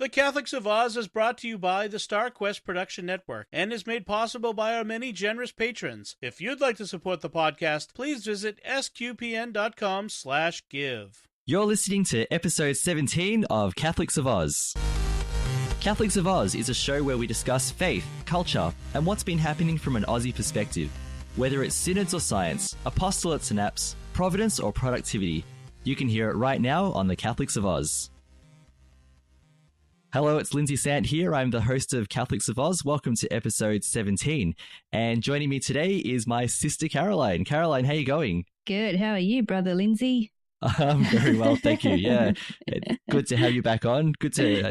The Catholics of Oz is brought to you by the Star Quest Production Network and is made possible by our many generous patrons. If you'd like to support the podcast, please visit sqpn.com/give. You're listening to episode 17 of Catholics of Oz. Catholics of Oz is a show where we discuss faith, culture, and what's been happening from an Aussie perspective. Whether it's synods or science, apostolates and apps, providence or productivity, you can hear it right now on the Catholics of Oz. Hello, it's Lindsay Sant here. I'm the host of Catholics of Oz. Welcome to episode 17. And joining me today is my sister Caroline. Caroline, how are you going? Good. How are you, brother Lindsay? Very well, thank you. Yeah, good to have you back on.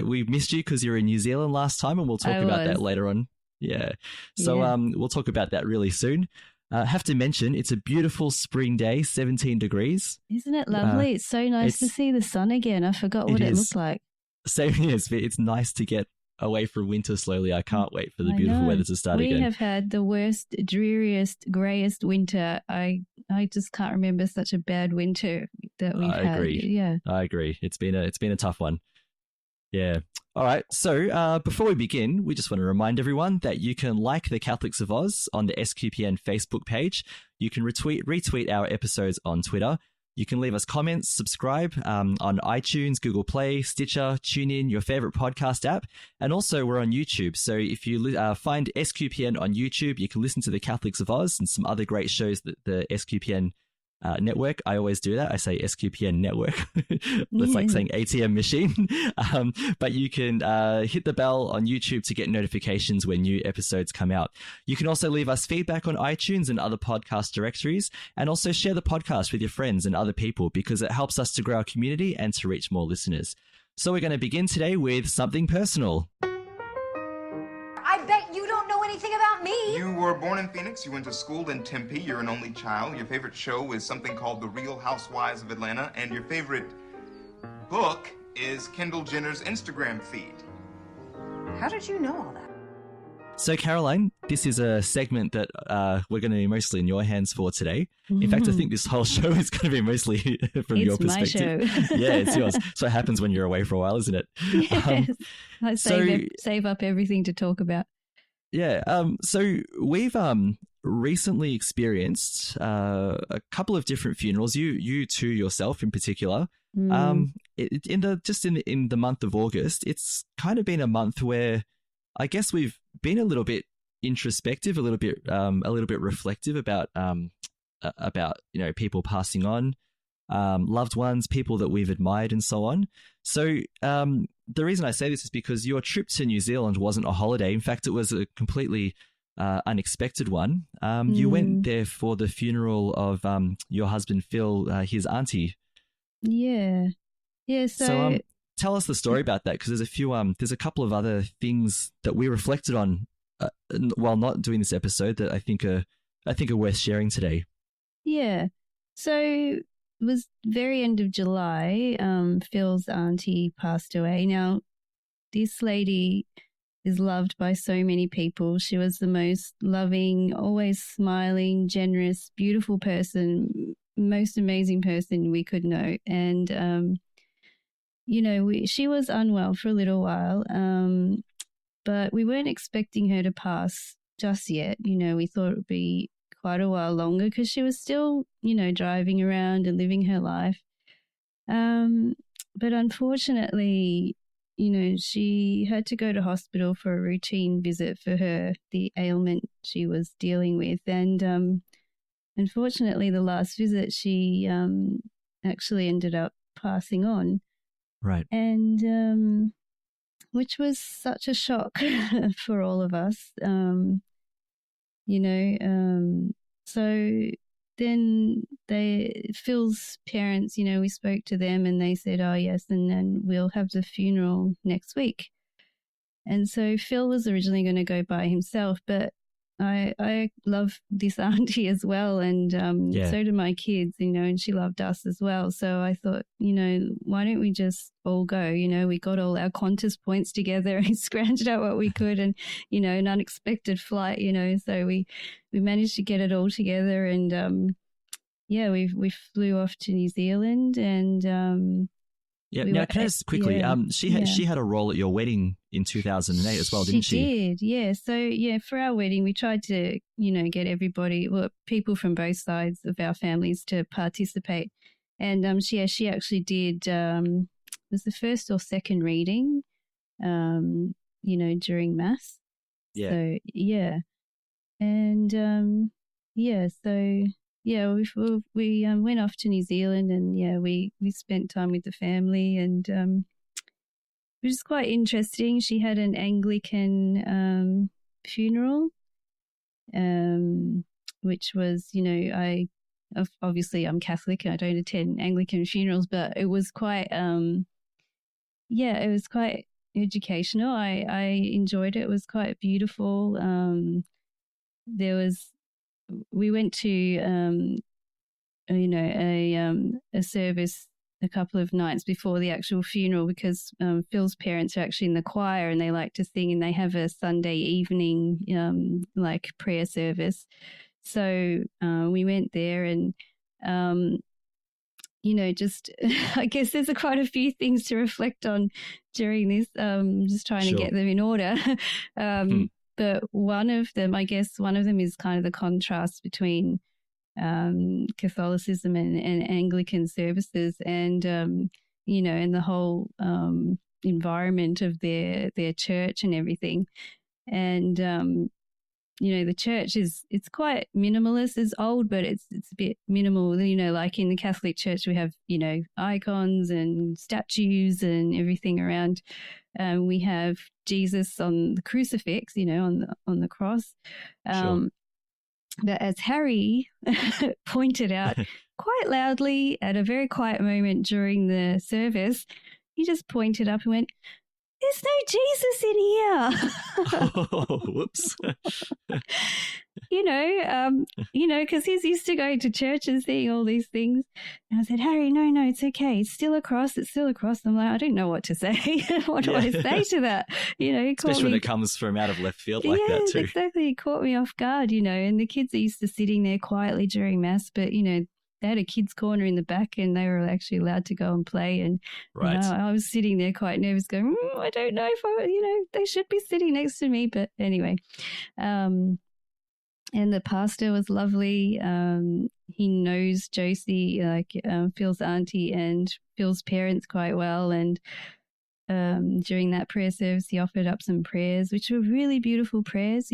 We missed you because you were in New Zealand last time, and we'll talk about that later on. Yeah. So we'll talk about that really soon. Have to mention, it's a beautiful spring day, 17 degrees. Isn't it lovely? It's so nice to see the sun again. I forgot what it looked like. Same here. It's nice to get away from winter slowly. I can't wait for the beautiful weather to start again. We have had the worst, dreariest, greyest winter. I just can't remember such a bad winter that we've had. I agree. Yeah, I agree. It's been a tough one. Yeah. All right. So before we begin, we just want to remind everyone that you can like the Catholics of Oz on the SQPN Facebook page. You can retweet our episodes on Twitter. You can leave us comments, subscribe on iTunes, Google Play, Stitcher, TuneIn, your favorite podcast app. And also we're on YouTube. So if you find SQPN on YouTube, you can listen to the Catholics of Oz and some other great shows that the SQPN network. I always do that. I say SQPN network. It's like saying ATM machine. But you can hit the bell on YouTube to get notifications when new episodes come out. You can also leave us feedback on iTunes and other podcast directories, and also share the podcast with your friends and other people because it helps us to grow our community and to reach more listeners. So we're going to begin today with something personal. I bet you don't know anything about me. You were born in Phoenix, you went to school in Tempe, you're an only child, your favorite show is something called The Real Housewives of Atlanta, and your favorite book is Kendall Jenner's Instagram feed. How did you know all that? So, Caroline, this is a segment that we're going to be mostly in your hands for today. In fact, I think this whole show is going to be mostly from your perspective. It's my show. Yeah, it's yours. So it happens when you're away for a while, isn't it? Yes. I save up everything to talk about. Yeah. So we've recently experienced a couple of different funerals. You too, yourself in particular. In the month of August, it's kind of been a month where I guess we've been a little bit introspective, a little bit reflective about people passing on, loved ones, people that we've admired, and so on. So the reason I say this is because your trip to New Zealand wasn't a holiday. In fact, it was a completely unexpected one. You went there for the funeral of your husband Phil, his auntie. Yeah. So tell us the story about that, because there's a couple of other things that we reflected on while not doing this episode that I think are worth sharing today. Yeah. So it was very end of July. Phil's auntie passed away. Now, this lady is loved by so many people. She was the most loving, always smiling, generous, beautiful person, most amazing person we could know. And she was unwell for a little while, but we weren't expecting her to pass just yet. We thought it would be quite a while longer because she was still, driving around and living her life. But unfortunately, she had to go to hospital for a routine visit for the ailment she was dealing with. And unfortunately, the last visit, she actually ended up passing on. Right. And which was such a shock for all of us, so then Phil's parents, we spoke to them and they said, oh yes, and then we'll have the funeral next week. And so Phil was originally going to go by himself, but I love this auntie as well, and so do my kids, and she loved us as well. So I thought, why don't we just all go? We got all our Qantas points together and scrounged out what we could, and an unexpected flight, so we managed to get it all together, and we flew off to New Zealand, and Yeah. We Now, were can I just quickly? yeah, She had a role at your wedding in 2008 as well, didn't she? She did, yeah. So yeah, for our wedding, we tried to get everybody, well, people from both sides of our families to participate, and she actually did. Was the first or second reading, during Mass. Yeah. So yeah, and we went off to New Zealand, and yeah, we spent time with the family, and it was quite interesting. She had an Anglican funeral, which was, obviously I'm Catholic and I don't attend Anglican funerals, but it was quite, it was quite educational. I enjoyed it. It was quite beautiful. We went to, a service a couple of nights before the actual funeral, because Phil's parents are actually in the choir and they like to sing, and they have a Sunday evening like prayer service. So we went there, and just I guess there's quite a few things to reflect on during this. Just trying to get them in order. But one of them is kind of the contrast between Catholicism and Anglican services, and and the whole environment of their church and everything. And the church it's quite minimalist. It's old, but it's a bit minimal. Like in the Catholic Church, we have icons and statues and everything around. We have Jesus on the crucifix, on the cross. But as Harry pointed out quite loudly at a very quiet moment during the service, he just pointed up and went, "There's no Jesus in here." Oh, whoops. Because he's used to going to church and seeing all these things. And I said, "Harry, no, it's okay. It's still a cross. It's still a cross." I'm like, I don't know what to say. What do I say to that? Especially when it comes from out of left field like that too. Exactly. It caught me off guard, and the kids are used to sitting there quietly during Mass, but, they had a kids' corner in the back and they were actually allowed to go and play. And right. I was sitting there quite nervous going, I don't know if they should be sitting next to me. But anyway, and the pastor was lovely. He knows Josie, Phil's auntie and Phil's parents quite well. And during that prayer service, he offered up some prayers, which were really beautiful prayers,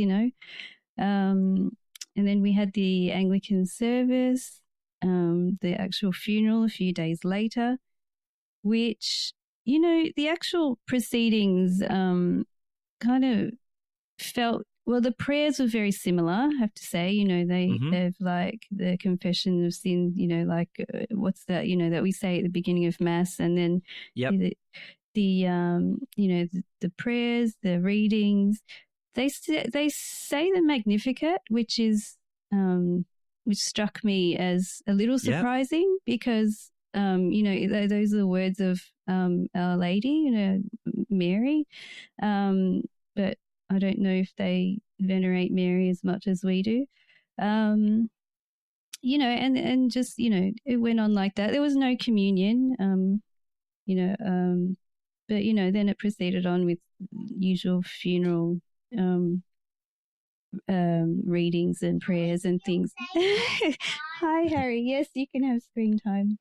And then we had the Anglican service, the actual funeral a few days later, which, the actual proceedings kind of felt, well, the prayers were very similar, I have to say. They've like the confession of sin, what's that, that we say at the beginning of Mass, and then the prayers, the readings, they say the Magnificat, which is which struck me as a little surprising because those are the words of Our Lady, Mary, but I don't know if they venerate Mary as much as we do. And just, it went on like that. There was no communion, but, then it proceeded on with usual funeral readings and prayers and things. Hi, Harry. Yes, you can have screen time.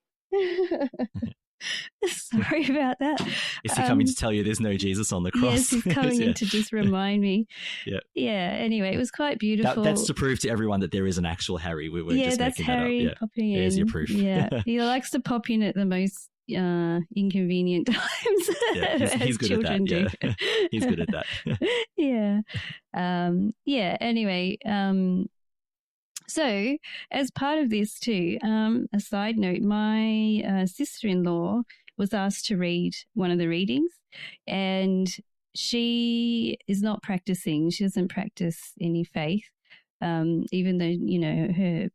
Sorry about that. Is he coming to tell you there's no Jesus on the cross? Yes, he's coming in to just remind me. Yeah. Yeah. Anyway, it was quite beautiful. That's to prove to everyone that there is an actual Harry. We're just that's making Harry that up. popping in. There's your proof. Yeah. He likes to pop in at the most inconvenient times. Yeah, he's good at that. Yeah. He's good at that. Yeah. Anyway, so as part of this too, a side note, my sister-in-law was asked to read one of the readings, and she is not practicing. She doesn't practice any faith, even though,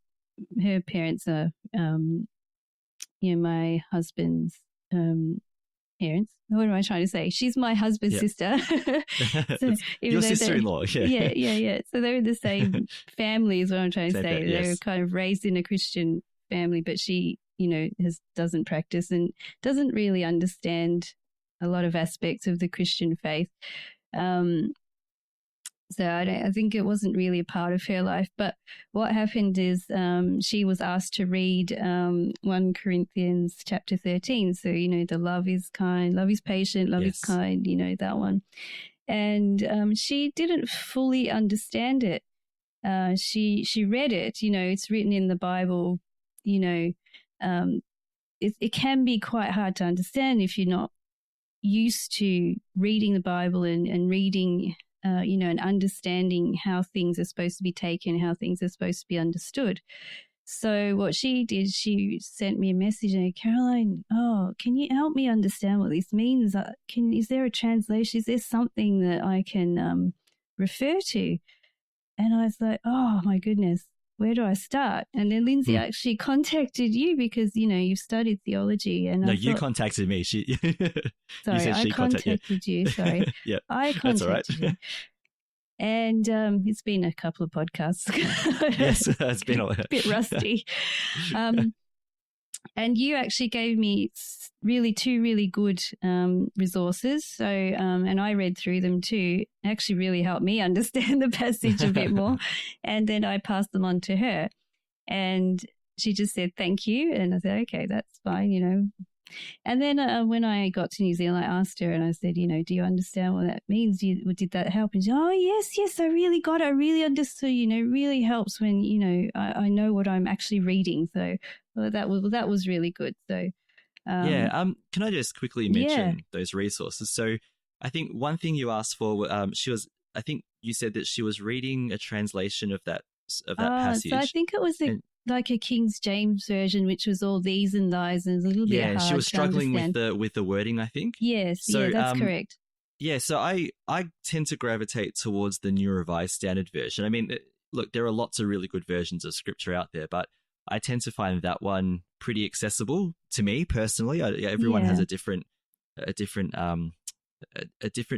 her parents are, my husband's parents. What am I trying to say? She's my husband's sister. So your sister-in-law. Yeah. So they're in the same family is what I'm trying to say. They were kind of raised in a Christian family, but she doesn't practice and doesn't really understand a lot of aspects of the Christian faith. So I think it wasn't really a part of her life. But what happened is she was asked to read 1 Corinthians chapter 13. So, the love is kind, love is patient, love is kind, that one. And she didn't fully understand it. She read it, it's written in the Bible, it can be quite hard to understand if you're not used to reading the Bible and reading and understanding how things are supposed to be taken, how things are supposed to be understood. So what she did, she sent me a message and Caroline, can you help me understand what this means? Is there a translation? Is there something that I can refer to? And I was like, oh my goodness, where do I start? And then Lindsay actually contacted you because, you've studied theology. And you contacted me. Sorry, I contacted you. Sorry. Yeah, I contacted you. And it's been a couple of podcasts. Yes, it's been a bit rusty. And you actually gave me two really good resources. So, and I read through them too. It actually really helped me understand the passage a bit more. And then I passed them on to her. And she just said, thank you. And I said, okay, that's fine, And then when I got to New Zealand, I asked her and I said, do you understand what that means? Did that help? And she said, oh, yes, I really got it. I really understood, it really helps when, I know what I'm actually reading. So that was really good. So, can I just quickly mention those resources? So I think one thing you asked for, I think you said that she was reading a translation of that passage. So I think it was like a King James version, which was all these and thys, and a little bit hard. Yeah, she was struggling with the wording, I think. Yes, so, that's correct. Yeah, so I tend to gravitate towards the New Revised Standard Version. I mean, look, there are lots of really good versions of Scripture out there, but I tend to find that one pretty accessible to me personally. Everyone has a different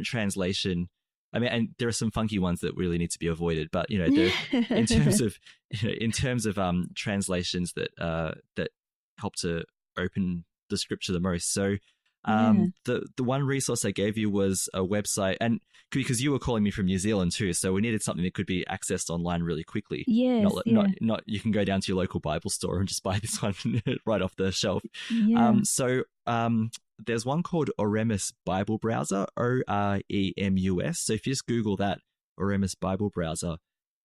translation. I mean, and there are some funky ones that really need to be avoided, but in terms of translations that help to open the Scripture the most. So the one resource I gave you was a website, and because you were calling me from New Zealand too, so we needed something that could be accessed online really quickly. Yes, not you can go down to your local Bible store and just buy this one right off the shelf. There's one called Oremus Bible Browser, OREMUS. So if you just Google that, Oremus Bible Browser,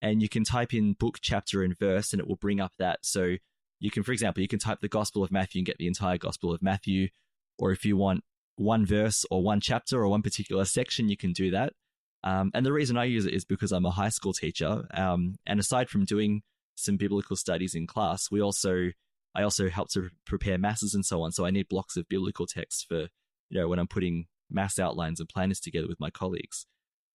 and you can type in book, chapter, and verse, and it will bring up that. So you can, for example, you can type the Gospel of Matthew and get the entire Gospel of Matthew. Or if you want one verse or one chapter or one particular section, you can do that. And the reason I use it is because I'm a high school teacher. And aside from doing some biblical studies in class, I also help to prepare masses and so on. So I need blocks of biblical text for, when I'm putting mass outlines and planners together with my colleagues.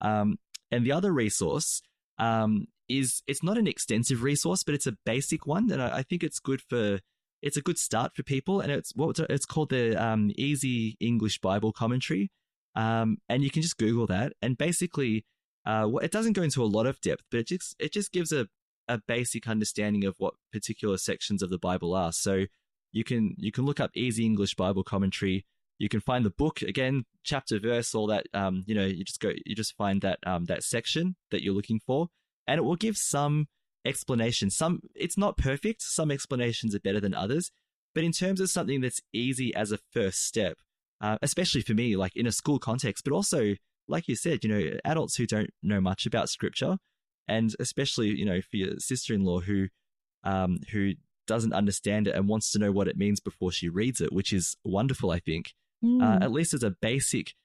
And the other resource it's not an extensive resource, but it's a basic one. And I think it's a good start for people. And it's called the Easy English Bible Commentary. And you can just Google that. And basically, it doesn't go into a lot of depth, but it just gives a basic understanding of what particular sections of the Bible are. So you can look up Easy English Bible Commentary. You can find the book, again, chapter, verse, all that. You just find that section that you're looking for, and it will give some explanation. It's not perfect. Some explanations are better than others, but in terms of something that's easy as a first step, especially for me, like in a school context, but also, like you said, adults who don't know much about Scripture. And especially, for your sister-in-law who doesn't understand it and wants to know what it means before she reads it, which is wonderful, I think. At least as a basic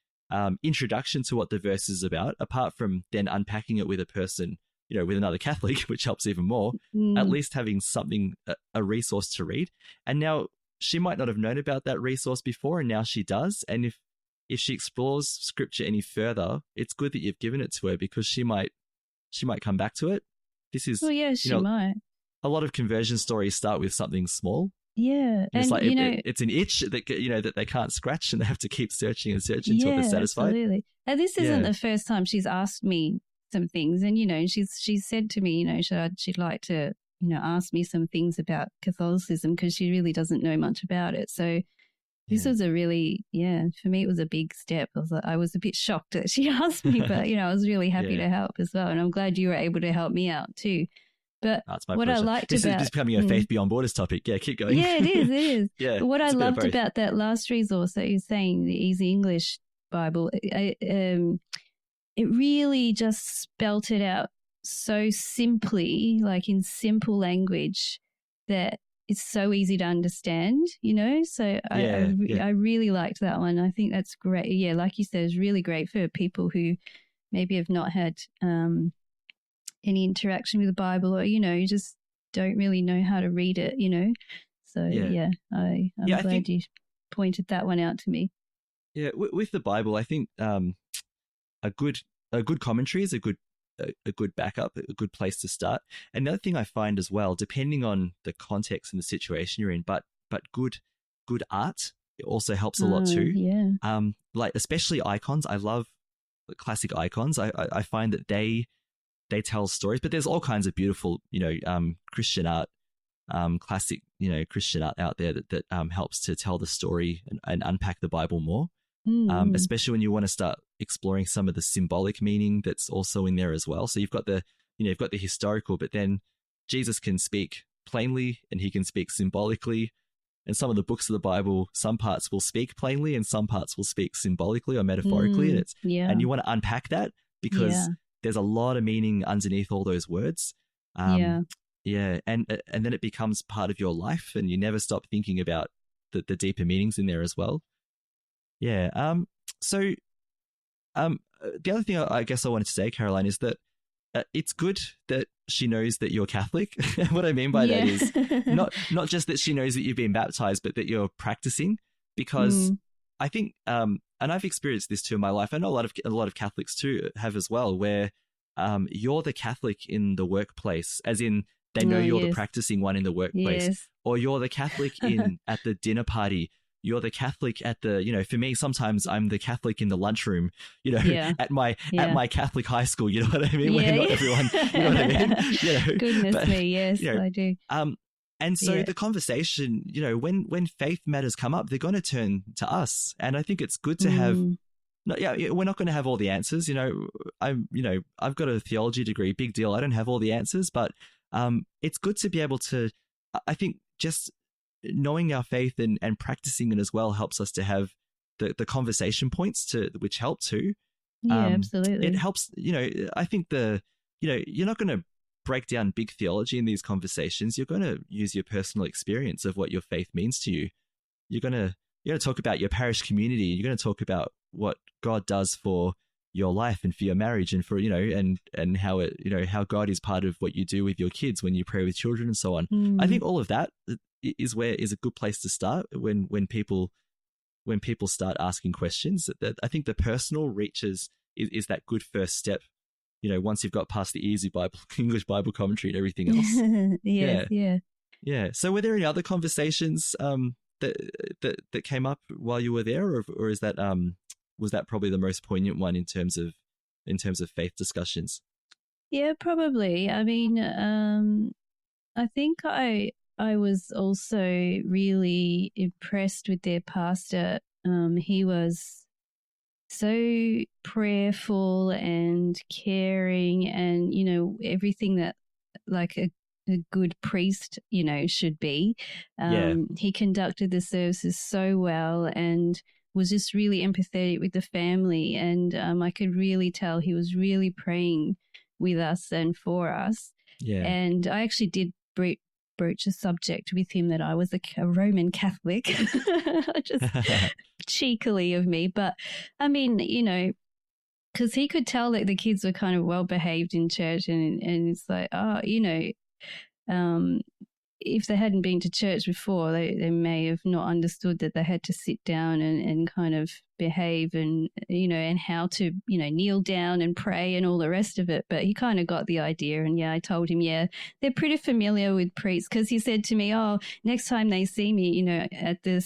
introduction to what the verse is about, apart from then unpacking it with a person, with another Catholic, which helps even more, at least having something, a resource to read. And now she might not have known about that resource before, and now she does. And if she explores Scripture any further, it's good that you've given it to her, because she might come back to it. This is, she might. A lot of conversion stories start with something small. Yeah, and it's like it's an itch that that they can't scratch, and they have to keep searching and searching until they're satisfied. Absolutely. And this isn't the first time she's asked me some things, and she's said to me, she'd like to ask me some things about Catholicism because she really doesn't know much about it. So this was a really, for me, it was a big step. I was a bit shocked that she asked me, but, I was really happy to help as well. And I'm glad you were able to help me out too. But my what pleasure. I liked this about... is becoming a Faith Beyond Borders topic. Yeah, keep going. Yeah, it is. Yeah, but what I loved about that last resource that you're saying, the Easy English Bible, it really just spelt it out so simply, like in simple language, that it's so easy to understand, So I really liked that one. I think that's great. Yeah, like you said, it's really great for people who maybe have not had any interaction with the Bible, or just don't really know how to read it, So I'm glad you pointed that one out to me. Yeah, with the Bible, I think a good commentary is a good backup, a good place to start. Another thing I find as well, depending on the context and the situation you're in, but good art, it also helps a lot too. Yeah. Like especially icons. I love classic icons. I find that they tell stories, but there's all kinds of beautiful, Christian art, classic, Christian art out there that helps to tell the story and unpack the Bible more. Especially when you want to start exploring some of the symbolic meaning that's also in there as well. So you've got the historical, but then Jesus can speak plainly and he can speak symbolically. And some of the books of the Bible, some parts will speak plainly and some parts will speak symbolically or metaphorically. And you want to unpack that because there's a lot of meaning underneath all those words. And then it becomes part of your life and you never stop thinking about the deeper meanings in there as well. Yeah. The other thing I guess I wanted to say, Caroline, is that it's good that she knows that you're Catholic. What I mean by that is not just that she knows that you've been baptized, but that you're practicing. Because I think, and I've experienced this too in my life. I know a lot of Catholics too have as well, where you're the Catholic in the workplace, as in they know you're the practicing one in the workplace, or you're the Catholic at the dinner party. You're the Catholic at the, for me, sometimes I'm the Catholic in the lunchroom, at my Catholic high school, you know what I mean? Where not everyone, you know what I mean? Goodness me, yes, I do. And so the conversation, when faith matters come up, they're going to turn to us. And I think it's good to have, we're not going to have all the answers. I've got a theology degree, big deal. I don't have all the answers, but it's good to be able to, I think just knowing our faith and practicing it as well helps us to have the conversation points which help too. Absolutely. It helps, I think you're not going to break down big theology in these conversations. You're going to use your personal experience of what your faith means to you. You're going to talk about your parish community. You're going to talk about what God does for your life and for your marriage and for, and how it, how God is part of what you do with your kids when you pray with children and so on. I think all of that is a good place to start when people start asking questions. That I think the personal reaches is that good first step. Once you've got past the easy English Bible commentary and everything else. Yeah. So were there any other conversations that came up while you were there, or is that was that probably the most poignant one in terms of faith discussions? Yeah, probably. I mean, I think I was also really impressed with their pastor. He was so prayerful and caring and, everything that like a good priest, should be. He conducted the services so well and was just really empathetic with the family. And I could really tell he was really praying with us and for us. Yeah. And I actually did broach a subject with him that I was a Roman Catholic, just cheekily of me. But I mean, because he could tell that the kids were kind of well behaved in church, and it's like, if they hadn't been to church before, they may have not understood that they had to sit down and kind of behave and, and how to, kneel down and pray and all the rest of it. But he kind of got the idea. And I told him, they're pretty familiar with priests, because he said to me, oh, next time they see me, at the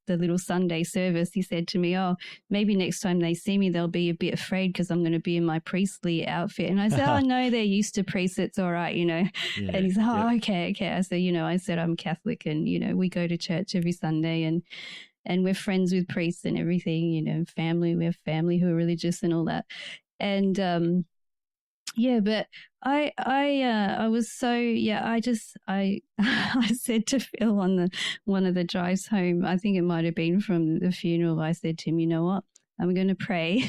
little Sunday service, he said to me, oh, maybe next time they see me, they'll be a bit afraid because I'm going to be in my priestly outfit. And I said, oh, no, they're used to priests. It's all right, Yeah, and he said, oh, okay. I said, I said, I'm Catholic, and, we go to church every Sunday, and we're friends with priests and everything, family. We have family who are religious and all that. And, but I was so, I said to Phil on one of the drives home, I think it might have been from the funeral, I said to him, you know what? I'm going to pray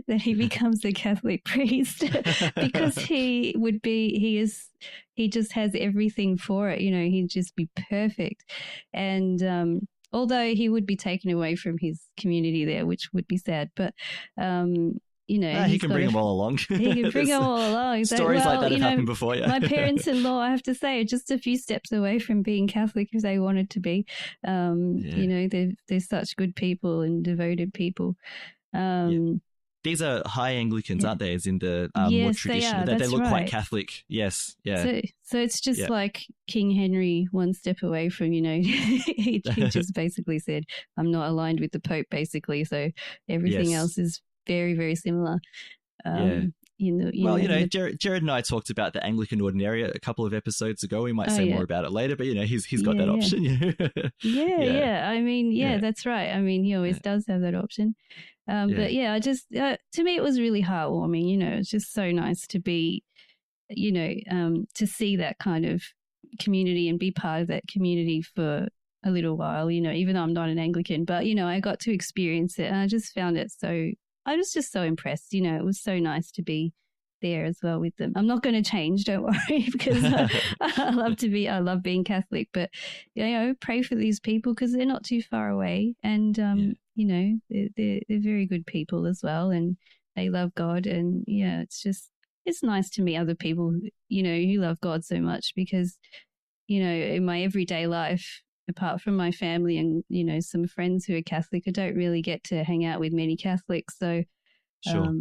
that he becomes a Catholic priest because he just has everything for it. He'd just be perfect. And, although he would be taken away from his community there, which would be sad, but, he can bring them all along. He can bring them all along. Stories like that have happened before, yeah. My parents-in-law, I have to say, are just a few steps away from being Catholic if they wanted to be. They're such good people and devoted people. These are high Anglicans, aren't they? As in the more yes, traditional. They look quite Catholic. Yes, yeah. So it's just like King Henry, one step away from, he just basically said, I'm not aligned with the Pope, basically. So everything else is very, very similar. Jared and I talked about the Anglican Ordinariate a couple of episodes ago. We might say more about it later, but he's got that option. I mean, that's right. I mean, he always does have that option. But I just to me it was really heartwarming. It's just so nice to be, to see that kind of community and be part of that community for a little while. Even though I'm not an Anglican, but I got to experience it, and I just found it so. I was just so impressed. It was so nice to be there as well with them. I'm not going to change, don't worry, because I love being Catholic. But pray for these people because they're not too far away, and they're very good people as well, and they love God. And it's nice to meet other people who love God so much, because in my everyday life, apart from my family and, some friends who are Catholic, I don't really get to hang out with many Catholics. So, sure.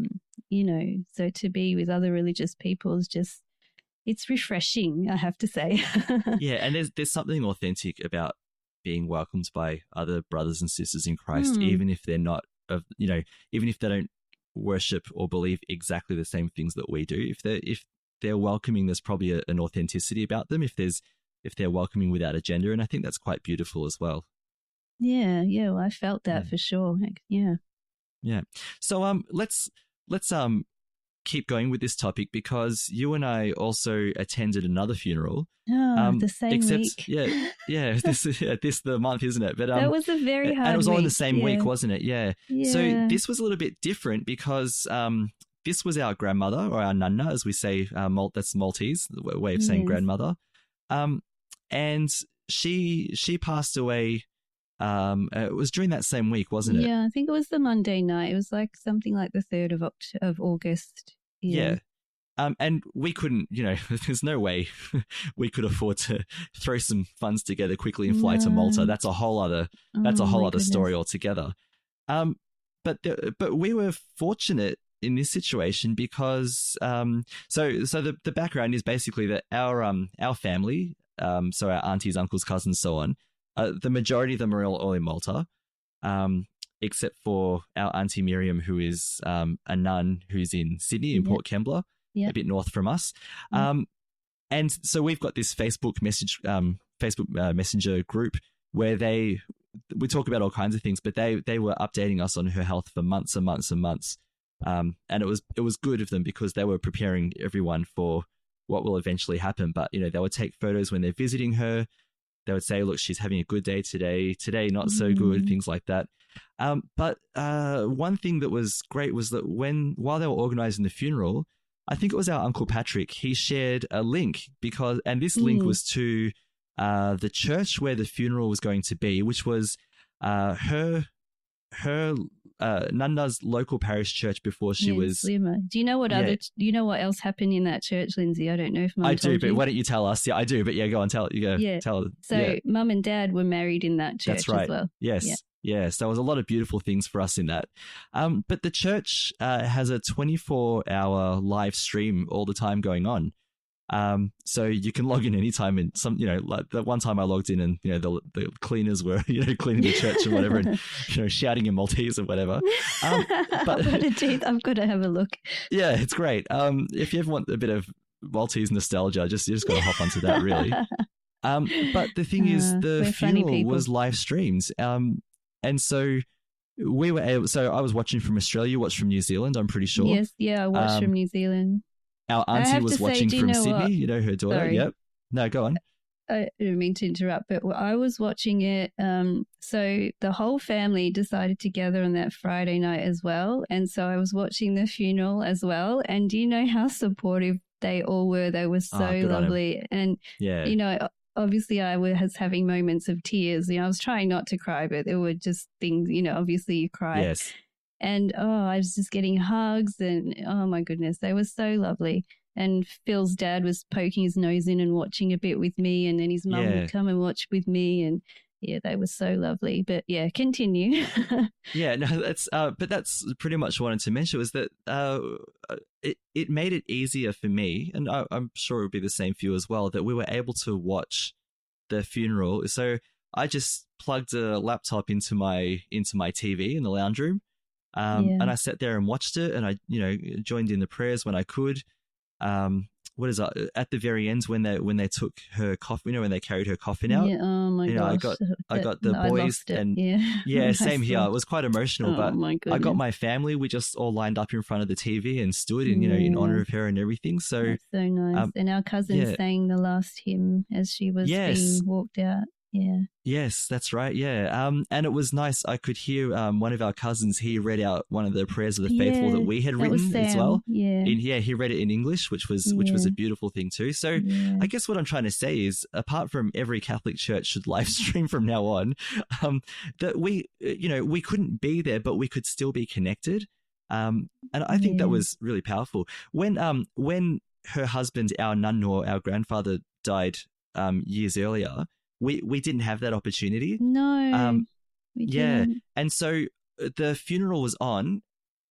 So to be with other religious people is just, it's refreshing, I have to say. Yeah. And there's something authentic about being welcomed by other brothers and sisters in Christ, even if they're not, even if they don't worship or believe exactly the same things that we do. If they're welcoming, there's probably an authenticity about them. If they're welcoming without agenda. And I think that's quite beautiful as well. Yeah. Well, I felt that for sure. Yeah. Yeah. So let's keep going with this topic, because you and I also attended another funeral. The same week. This the month, isn't it? But that was a very hard and it was all in the week, same week, wasn't it? Yeah. So this was a little bit different because this was our grandmother, or our nana, as we say. That's Maltese way of saying grandmother. And she passed away. It was during that same week, wasn't it? Yeah, I think it was the Monday night. It was like something like the 3rd of August. Yeah. And we couldn't, there's no way we could afford to throw some funds together quickly and fly to Malta. That's a whole other story altogether. But we were fortunate in this situation because so the background is basically that our family, so our aunties, uncles, cousins, so on, the majority of them are all in Malta, except for our auntie Miriam, who is a nun who's in Sydney, in Port Kembla, a bit north from us. And so we've got this Facebook Messenger group where we talk about all kinds of things, but they were updating us on her health for months and months and months. And it was good of them because they were preparing everyone for what will eventually happen. But, they would take photos when they're visiting her. They would say, look, she's having a good day today, not so good, things like that. But one thing that was great was that while they were organizing the funeral, I think it was our Uncle Patrick, he shared a link and this link was to the church where the funeral was going to be, which was her Nana's local parish church before she was. Do you know what do you know what else happened in that church, Lindsay? I don't know if Mum I told do, you. but why don't you tell us? Yeah, I do, but go on, tell. You go. Yeah. Tell. So Mum and Dad were married in that church. That's right. As well. Yes. Yeah. Yeah, so there was a lot of beautiful things for us in that. But the church has a 24-hour live stream all the time going on. So you can log in anytime, and like the one time I logged in and, the cleaners were, cleaning the church and whatever, and, shouting in Maltese or whatever. But I've got to have a look. Yeah, it's great. If you ever want a bit of Maltese nostalgia, you just got to hop onto that, really. But the thing is, the funeral was live streamed. And so we were able, so I was watching from Australia, you watched from New Zealand, I'm pretty sure. Yes, I watched from New Zealand. Our auntie was watching from Sydney, her daughter. Sorry. Yep. No, go on. I didn't mean to interrupt, but I was watching it. So the whole family decided to gather on that Friday night as well. And so I was watching the funeral as well. And do you know how supportive they all were? They were so lovely. And, obviously I was having moments of tears. I was trying not to cry, but there were just things, obviously you cry. Yes. And, I was just getting hugs and, oh, my goodness, they were so lovely. And Phil's dad was poking his nose in and watching a bit with me, and then his mum would come and watch with me, and, yeah, they were so lovely. But, yeah, continue. Yeah, no, but that's pretty much what I wanted to mention was that it made it easier for me, and I'm sure it would be the same for you as well, that we were able to watch the funeral. So I just plugged a laptop into my TV in the lounge room. And I sat there and watched it, and I, joined in the prayers when I could. What is that? At the very end, when they took her coffin, when they carried her coffin out. Yeah. Oh my gosh. I got the boys, and same here. It was quite emotional, but I got my family. We just all lined up in front of the TV and stood in honor of her and everything. So that's so nice. And our cousin sang the last hymn as she was being walked out. Yeah. Yes, that's right. Yeah. And it was nice. I could hear one of our cousins, he read out one of the prayers of the faithful that we had written as well. Yeah. He read it in English, which was a beautiful thing too. So I guess what I'm trying to say is, apart from every Catholic church should live stream from now on, that we couldn't be there, but we could still be connected. And I think that was really powerful. When her husband, our nunno, our grandfather, died years earlier, we didn't have that opportunity. No. We didn't. And so the funeral was on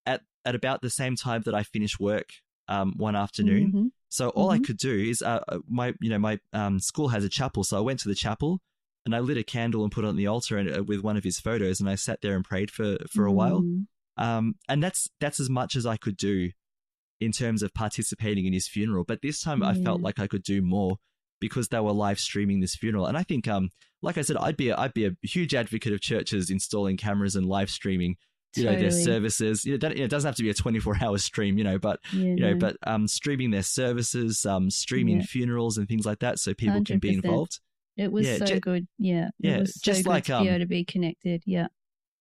at about the same time that I finished work one afternoon. Mm-hmm. So all I could do is my school has a chapel, so I went to the chapel and I lit a candle and put it on the altar and with one of his photos, and I sat there and prayed for a while. And that's as much as I could do in terms of participating in his funeral. But this time I felt like I could do more, because they were live streaming this funeral. And I think, like I said, I'd be a huge advocate of churches installing cameras and live streaming, their services. It doesn't have to be a 24-hour stream, but streaming their services, streaming funerals and things like that, so people 100%. Can be involved. It was so good. Yeah. It was so just good like, to be able to be connected. Yeah.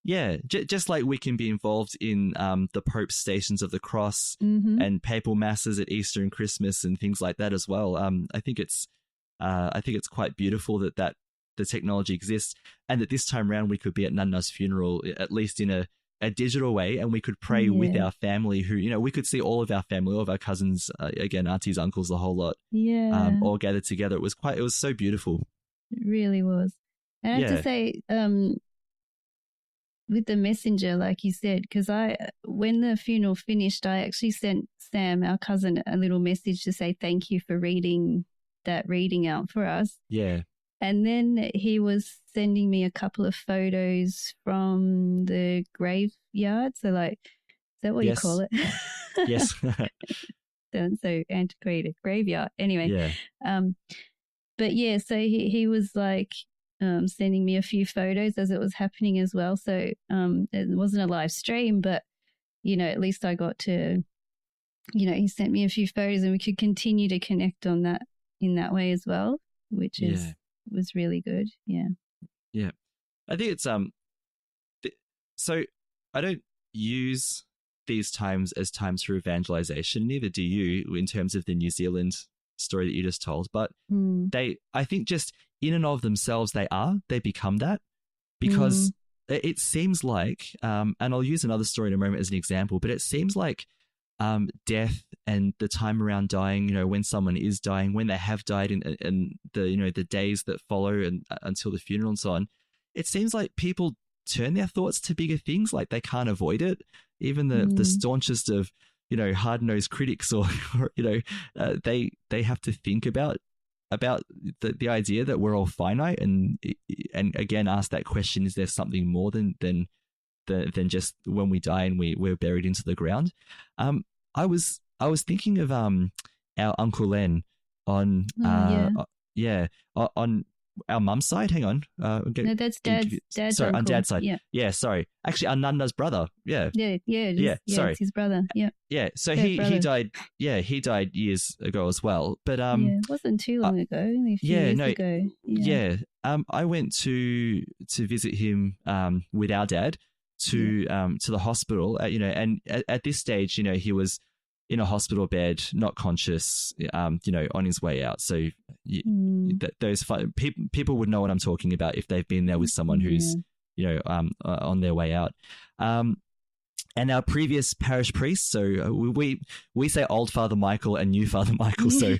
Yeah, just like we can be involved in the Pope's Stations of the Cross and papal masses at Easter and Christmas and things like that as well. I think it's quite beautiful that the technology exists, and that this time around we could be at Nunna's funeral, at least in a digital way, and we could pray with our family who, we could see all of our family, all of our cousins, again, aunties, uncles, the whole lot, all gathered together. It was so beautiful. It really was. And I have to say, with the messenger, like you said, because when the funeral finished, I actually sent Sam, our cousin, a little message to say thank you for reading out for us. Yeah. And then he was sending me a couple of photos from the graveyard. So, like, is that what you call it? Yes. So antiquated graveyard. Anyway. Yeah. But yeah, so he was like sending me a few photos as it was happening as well. So it wasn't a live stream, but, at least I got to, he sent me a few photos and we could continue to connect on that in that way as well, which was really good. Yeah. Yeah. I think it's, so I don't use these times as times for evangelization, neither do you, in terms of the New Zealand story that you just told, but I think just in and of themselves, they become that, because it seems like, and I'll use another story in a moment as an example, but it seems like death and the time around dying, when someone is dying, when they have died, and the, the days that follow and until the funeral and so on, it seems like people turn their thoughts to bigger things. Like they can't avoid it. Even the staunchest of, hard-nosed critics or they have to think about the idea that we're all finite and again ask that question: is there something more than just when we die and we're buried into the ground? I was thinking of our Uncle Len on on our mum's side. Hang on, no, that's dad's sorry, uncle. on dad's side. Yeah, sorry. Actually, our Nanna's brother. Yeah, sorry, it's his brother. Yeah, so he died. Yeah, he died years ago as well. But it wasn't too long ago. Only a few years ago. Yeah. I went to visit him with our dad to the hospital. And at this stage, he was in a hospital bed, not conscious, on his way out. So those people would know what I'm talking about if they've been there with someone who's, on their way out. And our previous parish priest, so we say old Father Michael and new Father Michael. So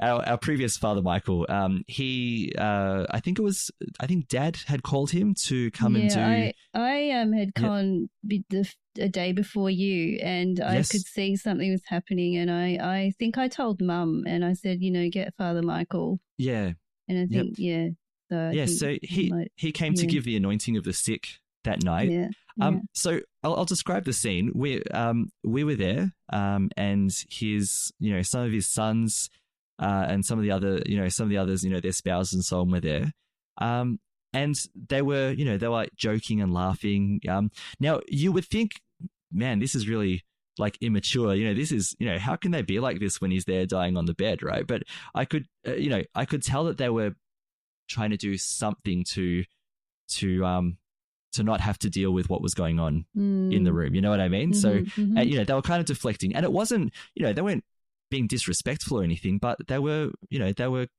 our previous Father Michael, I think Dad had called him to come and do. I had gone a day before you, and I could see something was happening, and I think I told Mum, and I said, get Father Michael. Yeah. And I think So he came to give the anointing of the sick that night. So I'll describe the scene. We were there, and his, some of his sons, and some of the others, their spouses and so on were there. And they were like joking and laughing. Now you would think, man, this is really like immature. This is, how can they be like this when he's there dying on the bed, right? But I could tell that they were trying to do something to not have to deal with what was going on in the room. You know what I mean? So, they were kind of deflecting, and it wasn't, they weren't being disrespectful or anything, but they were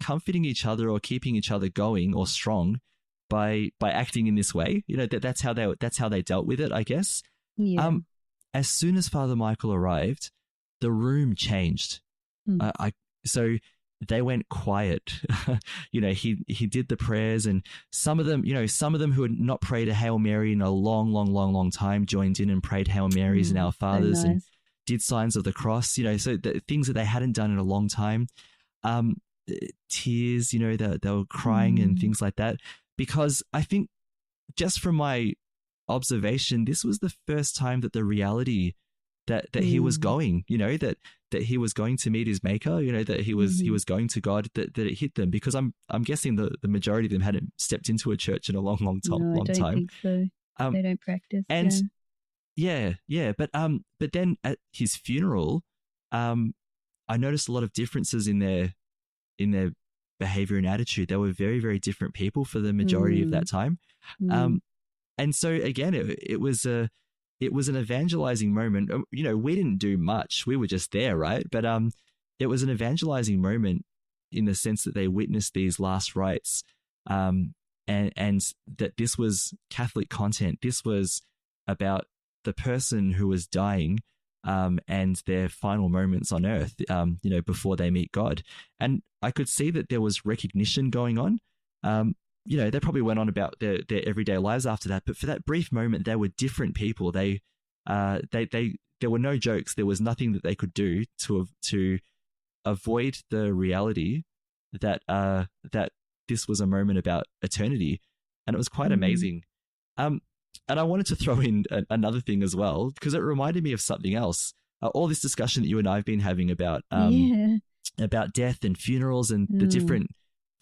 comforting each other or keeping each other going or strong by acting in this way. That's how they dealt with it, I guess. Yeah. As soon as Father Michael arrived, the room changed. So they went quiet. He did the prayers, and some of them who had not prayed a Hail Mary in a long time joined in and prayed Hail Marys and Our Fathers, and did signs of the cross. So the things that they hadn't done in a long time. Tears, they were crying and things like that. Because I think, just from my observation, this was the first time that the reality that he was going, that he was going to meet his maker, that he was going to God, that it hit them. Because I'm guessing the majority of them hadn't stepped into a church in a long time. No, I don't think so. They don't practice. And but then at his funeral, I noticed a lot of differences in their behavior and attitude. They were very, very different people for the majority of that time. And so again, it was an evangelizing moment. We didn't do much. We were just there, right? But it was an evangelizing moment in the sense that they witnessed these last rites, and that this was Catholic content. This was about the person who was dying, and their final moments on earth, before they meet God. And I could see that there was recognition going on. They probably went on about their everyday lives after that, but for that brief moment, they were different people. There were no jokes. There was nothing that they could do to avoid the reality that this was a moment about eternity, and it was quite amazing. And I wanted to throw in another thing as well, because it reminded me of something else. All this discussion that you and I have been having about death and funerals and the different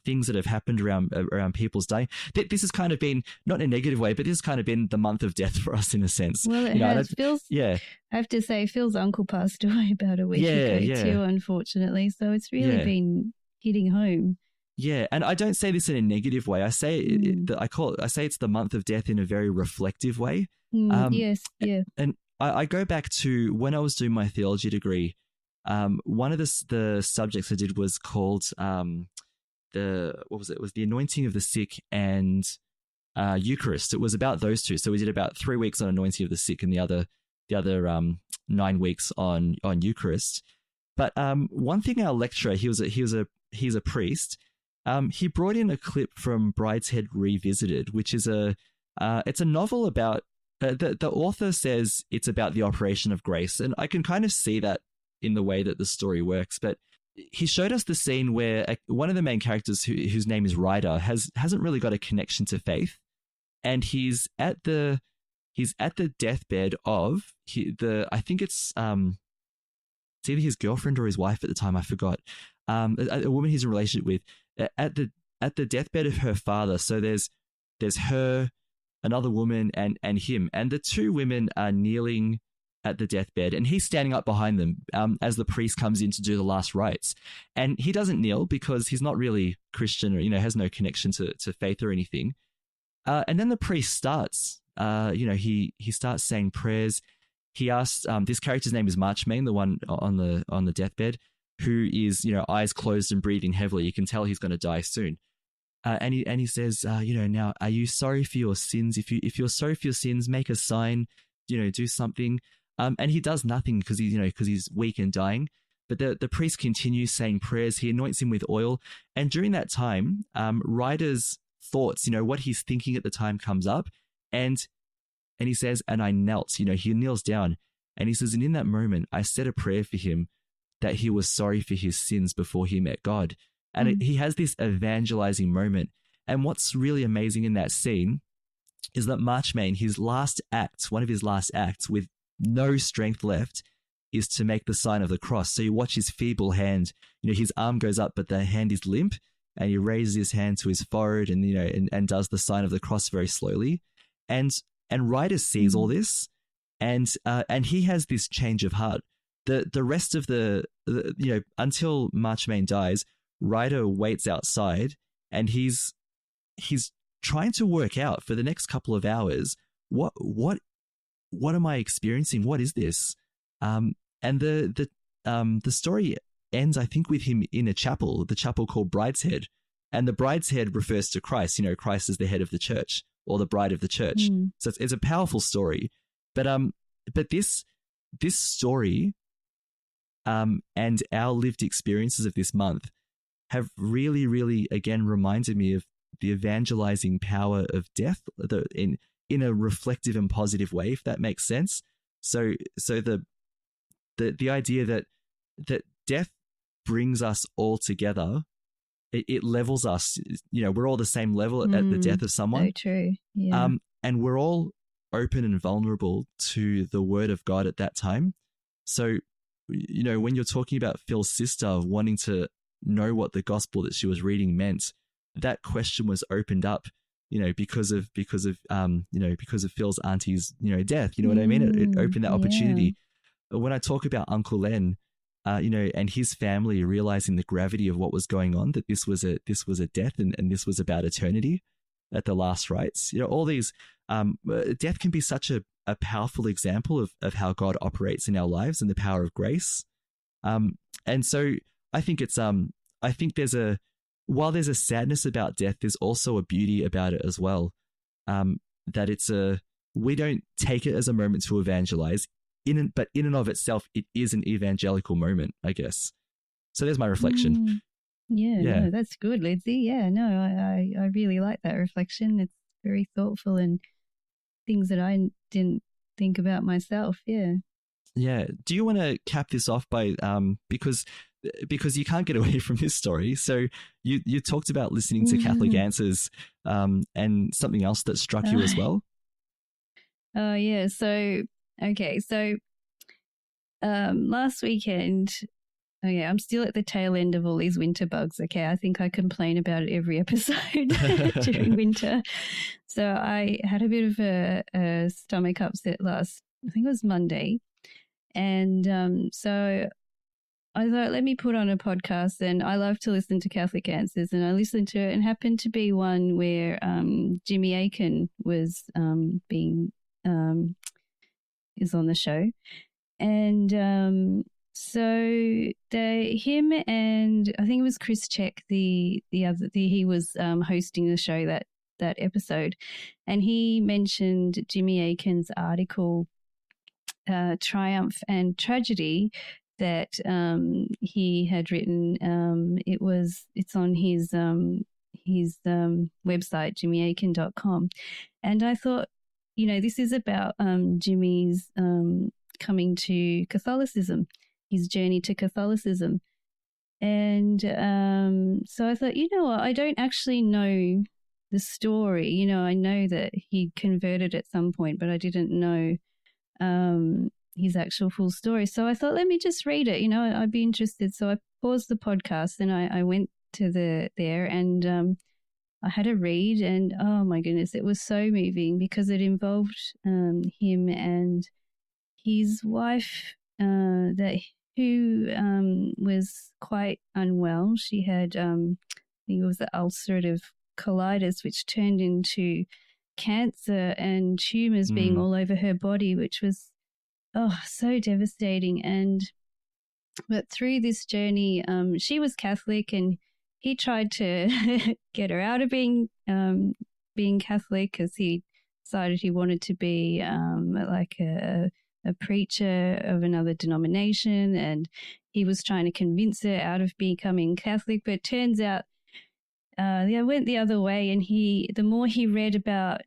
things that have happened around people's dying. This has kind of been, not in a negative way, but this has kind of been the month of death for us in a sense. Well, it has. I have to say, Phil's uncle passed away about a week ago too, unfortunately. So it's really been hitting home. Yeah, and I don't say this in a negative way. I say I say it's the month of death in a very reflective way. Yes. And I go back to when I was doing my theology degree. One of the subjects I did was called It was the anointing of the sick and Eucharist. It was about those two. So we did about 3 weeks on anointing of the sick and the other 9 weeks on Eucharist. But one thing our lecturer, he's a priest. He brought in a clip from Brideshead Revisited, which is a It's a novel about the author says it's about the operation of grace, and I can kind of see that in the way that the story works. But he showed us the scene where one of the main characters, whose name is Ryder, hasn't really got a connection to faith, and he's at the deathbed of I think it's either his girlfriend or his wife at the time, I forgot, a woman he's in a relationship with, at the deathbed of her father. So there's her, another woman, and him, and the two women are kneeling at the deathbed, and he's standing up behind them as the priest comes in to do the last rites. And he doesn't kneel because he's not really Christian, or has no connection to faith or anything. And then the priest starts, he starts saying prayers. He asks, this character's name is Marchmain, the one on the deathbed, who is, eyes closed and breathing heavily. You can tell he's going to die soon. And he says, now, are you sorry for your sins? If you're sorry for your sins, make a sign, do something. And he does nothing because he's weak and dying. But the priest continues saying prayers. He anoints him with oil. And during that time, Ryder's thoughts, what he's thinking at the time, comes up. And he says, and I knelt, he kneels down. And he says, and in that moment, I said a prayer for him that he was sorry for his sins before he met God. And he has this evangelizing moment. And what's really amazing in that scene is that Marchmain, one of his last acts, with no strength left, is to make the sign of the cross. So you watch his feeble hand, his arm goes up, but the hand is limp, and he raises his hand to his forehead and does the sign of the cross very slowly. And Ryder sees all this, and he has this change of heart. The rest of until Marchmain dies, Ryder waits outside, and he's trying to work out for the next couple of hours, what am I experiencing? What is this? And the story ends, I think, with him in a chapel, the chapel called Brideshead, and the Brideshead refers to Christ. Christ is the head of the church, or the bride of the church. So it's a powerful story. But this story and our lived experiences of this month have really, really, again, reminded me of the evangelizing power of death in a reflective and positive way, if that makes sense. So the idea that death brings us all together, it levels us. We're all the same level at the death of someone. So true. Yeah. And we're all open and vulnerable to the word of God at that time. So, when you're talking about Phil's sister wanting to know what the gospel that she was reading meant, that question was opened up, because of Phil's auntie's, death. You know what I mean? It opened that opportunity. Yeah. When I talk about Uncle Len, and his family realizing the gravity of what was going on, that this was a death and this was about eternity at the last rites. All these, death can be such a powerful example of how God operates in our lives and the power of grace. And so I think while there's a sadness about death, there's also a beauty about it as well. That we don't take it as a moment to evangelize, but in and of itself, it is an evangelical moment, I guess. So there's my reflection. Yeah. No, that's good, Lindsay. Yeah, no, I really like that reflection. It's very thoughtful and things that I didn't think about myself. Yeah. Yeah. Do you want to cap this off by because you can't get away from this story? So you talked about listening to Catholic Answers, and something else that struck you as well. Oh yeah. So last weekend. Okay, I'm still at the tail end of all these winter bugs. Okay, I think I complain about it every episode during winter. So I had a bit of a stomach upset I think it was Monday. And so I thought, let me put on a podcast. And I love to listen to Catholic Answers. And I listened to it, and happened to be one where Jimmy Akin was is on the show. And so him and I think it was Chris Check, he was hosting the show that episode, and he mentioned Jimmy Akin's article, Triumph and Tragedy, that he had written. It's on his website, jimmyakin.com. And I thought, this is about Jimmy's coming to Catholicism, his journey to Catholicism. And so I thought, you know what, I don't actually know the story. I know that he converted at some point, but I didn't know his actual full story. So I thought, let me just read it. I'd be interested. So I paused the podcast and I went to there and I had a read, and oh my goodness, it was so moving because it involved him and his wife who was quite unwell. She had, I think it was the ulcerative colitis, which turned into cancer and tumors being all over her body, which was so devastating. But through this journey, she was Catholic, and he tried to get her out of being Catholic because he decided he wanted to be like a preacher of another denomination, and he was trying to convince her out of becoming Catholic. But it turns out they went the other way, and the more he read about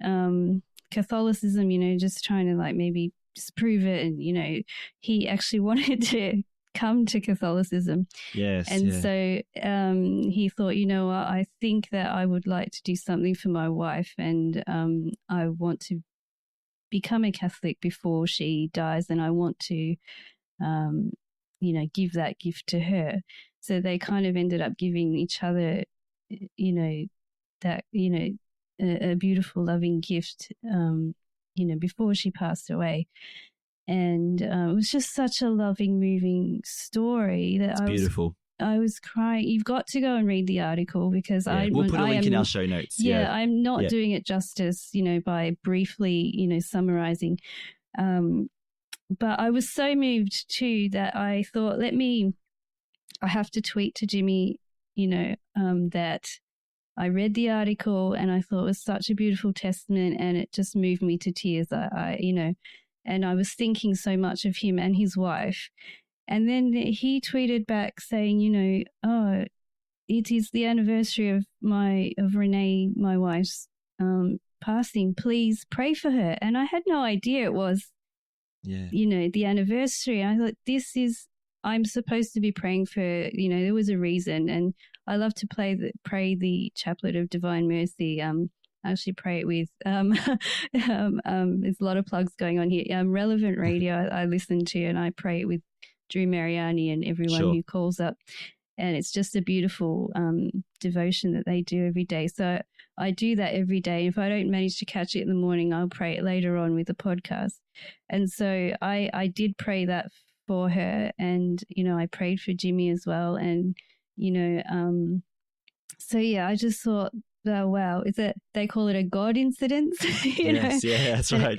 Catholicism, just trying to like maybe disprove it, and he actually wanted to come to Catholicism. Yes. And so he thought, I think that I would like to do something for my wife, and I want to become a Catholic before she dies, and I want to give that gift to her. So they kind of ended up giving each other that a beautiful loving gift before she passed away. And it was just such a loving, moving story that it's beautiful. I was crying. You've got to go and read the article because we'll put a link in our show notes. Yeah, I'm not doing it justice, by briefly, summarizing. But I was so moved too that I thought, I have to tweet to Jimmy, that I read the article and I thought it was such a beautiful testament, and it just moved me to tears. And I was thinking so much of him and his wife. And then he tweeted back saying, it is the anniversary of Renee, my wife's passing. Please pray for her. And I had no idea it was, the anniversary. I thought, I'm supposed to be praying for her. There was a reason. And I love to pray the Chaplet of Divine Mercy. I actually pray it with, there's a lot of plugs going on here. Relevant Radio I listen to, and I pray it with Drew Mariani and everyone who calls up. And it's just a beautiful devotion that they do every day. So I do that every day. If I don't manage to catch it in the morning, I'll pray it later on with the podcast. And so I did pray that for her, and, I prayed for Jimmy as well. And, I just thought, oh, wow, they call it a God incident? Yes, yeah, that's right.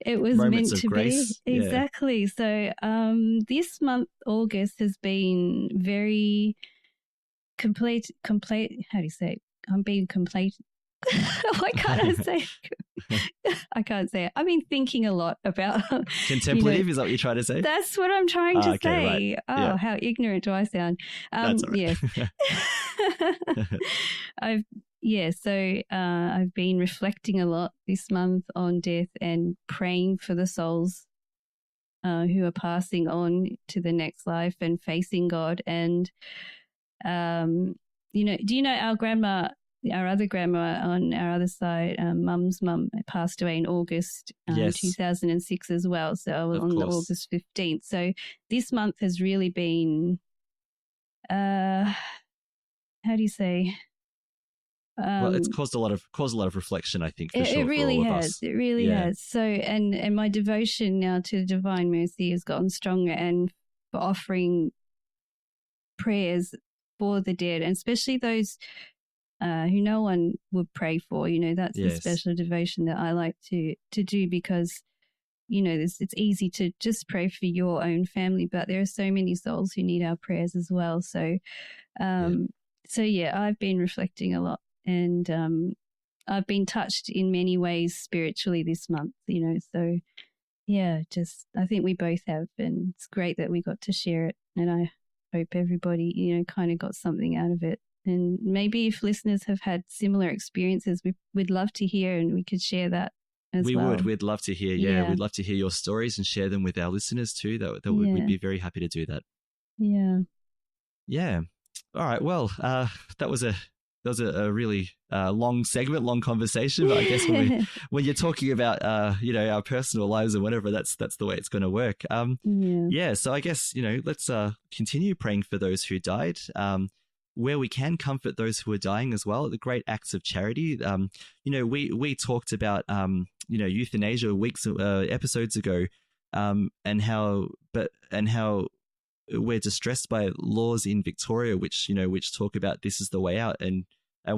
It was Moments meant to of grace. be. Exactly. So this month, August, has been very complete. How do you say it? I'm being complete. Why can't I say it? I can't say it. I've been thinking a lot about contemplative. Is that what you're trying to say? That's what I'm trying to say. Right. Oh, how ignorant do I sound? That's all right. Yes. I've been reflecting a lot this month on death and praying for the souls who are passing on to the next life and facing God. And do you know our grandma? Our other grandma on our other side, Mum's mum, passed away in August 2006 as well. So on the August 15th. So this month has really been, how do you say? Well, it's caused a lot of reflection, I think. For sure, it really for all has. Of us. It really has. So and my devotion now to the Divine Mercy has gotten stronger, and for offering prayers for the dead, and especially those who no one would pray for. That's the special devotion that I like to do, because it's easy to just pray for your own family, but there are so many souls who need our prayers as well. So I've been reflecting a lot, and I've been touched in many ways spiritually this month. So I think we both have, and it's great that we got to share it, and I hope everybody kind of got something out of it. And maybe if listeners have had similar experiences, we'd love to hear, and we could share that as we well. would. We'd love to hear. Yeah, we'd love to hear your stories and share them with our listeners too. We'd be very happy to do that. Yeah. Yeah. All right. Well, that was a really long segment, long conversation. But I guess when you're talking about our personal lives and whatever, that's the way it's going to work. So I guess let's continue praying for those who died. Where we can, comfort those who are dying as well. The great acts of charity. We talked about euthanasia episodes ago, and how we're distressed by laws in Victoria which talk about this is the way out, and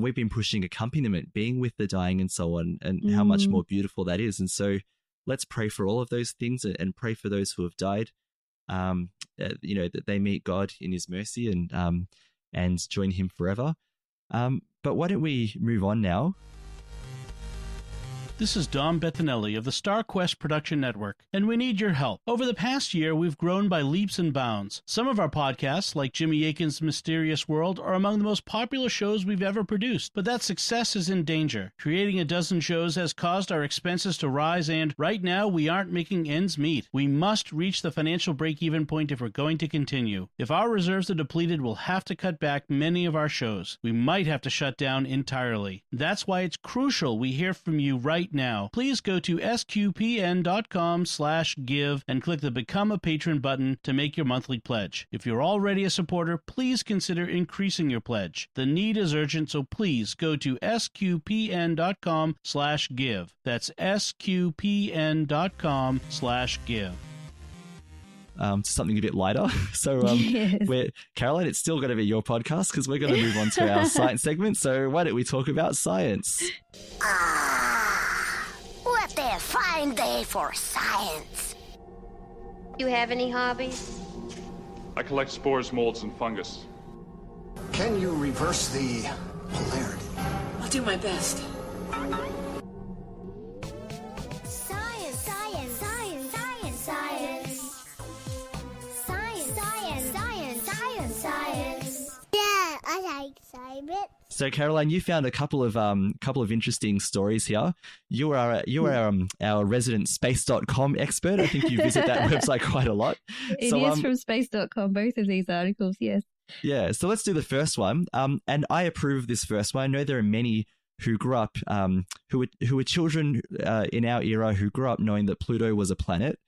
we've been pushing accompaniment, being with the dying and so on, and how much more beautiful that is. And so let's pray for all of those things and pray for those who have died, that they meet God in his mercy and join him forever. But why don't we move on now? This is Dom Bettinelli of the StarQuest Production Network, and we need your help. Over the past year, we've grown by leaps and bounds. Some of our podcasts, like Jimmy Akin's Mysterious World, are among the most popular shows we've ever produced, but that success is in danger. Creating a dozen shows has caused our expenses to rise, and right now, we aren't making ends meet. We must reach the financial break-even point if we're going to continue. If our reserves are depleted, we'll have to cut back many of our shows. We might have to shut down entirely. That's why it's crucial we hear from you right now. Please go to sqpn.com/give and click the Become a Patron button to make your monthly pledge. If you're already a supporter, please consider increasing your pledge. The need is urgent, so please go to sqpn.com/give. That's sqpn.com/give. To something a bit lighter. So, Yes. Caroline, it's still going to be your podcast because we're going to move on to our science segment. So why don't we talk about science? What a fine day for science. You have any hobbies? I collect spores, molds, and fungus. Can you reverse the polarity? I'll do my best. Science, science, science, science, science. Science, science, science, science, science. Yeah, I like science. So, Caroline, you found a couple of interesting stories here. You are our resident space.com expert. I think you visit that website quite a lot. It is from space.com, both of these articles, yes. Yeah, so let's do the first one. And I approve of this first one. I know there are many who grew up, who were children in our era who grew up knowing that Pluto was a planet,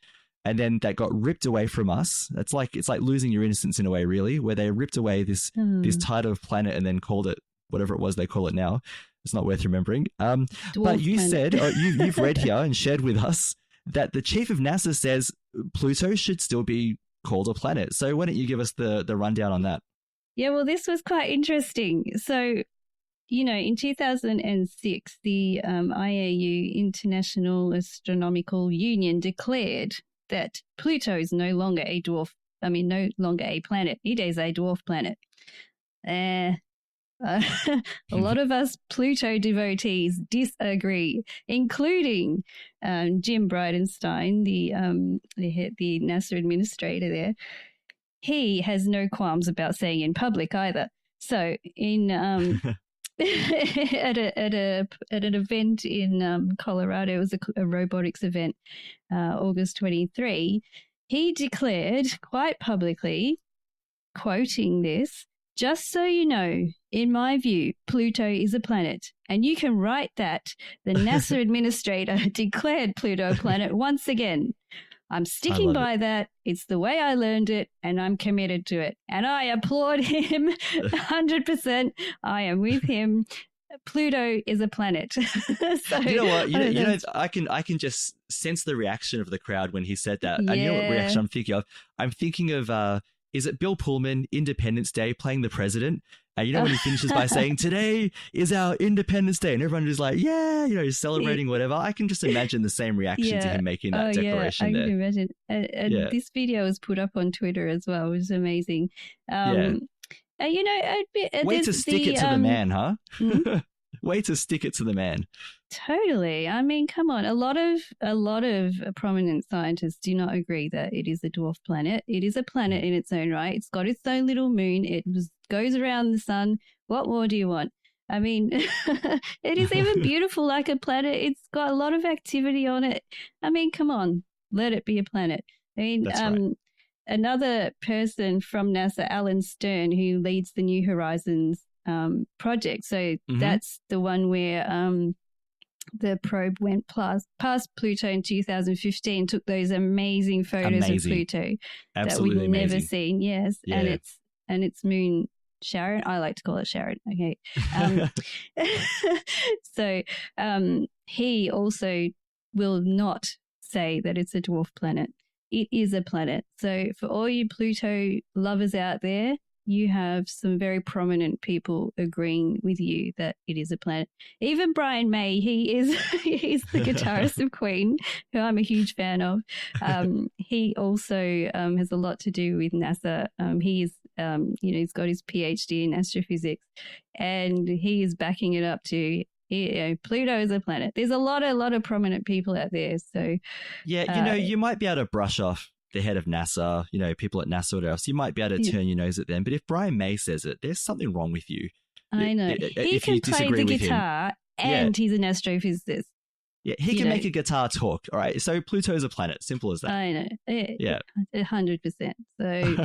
and then that got ripped away from us. It's like losing your innocence in a way, really, where they ripped away this title of planet and then called it whatever it was they call it now. It's not worth remembering. But you said, you've read here and shared with us that the chief of NASA says Pluto should still be called a planet. So why don't you give us the rundown on that? Yeah, well, this was quite interesting. So, in 2006, the IAU, International Astronomical Union, declared that Pluto is no longer a planet. It is a dwarf planet. A lot of us Pluto devotees disagree, including Jim Bridenstine, the NASA administrator there. He has no qualms about saying in public either. So in at an event in Colorado, it was a robotics event, August 23. He declared quite publicly, quoting this, "Just so you know, in my view, Pluto is a planet. And you can write that the NASA administrator declared Pluto a planet once again. I'm sticking by that. It's the way I learned it, and I'm committed to it. And I applaud him 100%. I am with him. Pluto is a planet." So, you know what? I can just sense the reaction of the crowd when he said that. Yeah. And you know what reaction I'm thinking of? I'm thinking of is it Bill Pullman, Independence Day, playing the president? And when he finishes by saying, "Today is our Independence Day," and everyone is like, "Yeah," celebrating whatever. I can just imagine the same reaction to him making that declaration there. I can imagine. And this video was put up on Twitter as well. It was amazing. Way to stick it to the man, huh? Hmm? Way to stick it to the man. Totally. I mean, come on. A lot of prominent scientists do not agree that it is a dwarf planet. It is a planet in its own right. It's got its own little moon. It was goes around the sun. What more do you want? I mean, it is even beautiful like a planet. It's got a lot of activity on it. I mean, come on, let it be a planet. I mean, That's right. Another person from NASA, Alan Stern, who leads the New Horizons project. So that's the one where the probe went past Pluto in 2015, took those amazing photos of Pluto Absolutely that we've never amazing. seen. Yes, Yeah. and its moon Sharon. I like to call it Sharon. Okay. So he also will not say that it's a dwarf planet. It is a planet. So for all you Pluto lovers out there, you have some very prominent people agreeing with you that it is a planet. Even Brian May, he's the guitarist of Queen, who I'm a huge fan of. He also has a lot to do with NASA. He is, he's got his PhD in astrophysics, and he is backing it up to, Pluto is a planet. There's a lot of prominent people out there. So yeah, you might be able to brush off the head of NASA, people at NASA or whatever else. You might be able to turn your nose at them. But if Brian May says it, there's something wrong with you. I know. He can play the guitar and he's an astrophysicist. Yeah, he can make a guitar talk. All right. So Pluto is a planet. Simple as that. I know. Yeah. 100%. So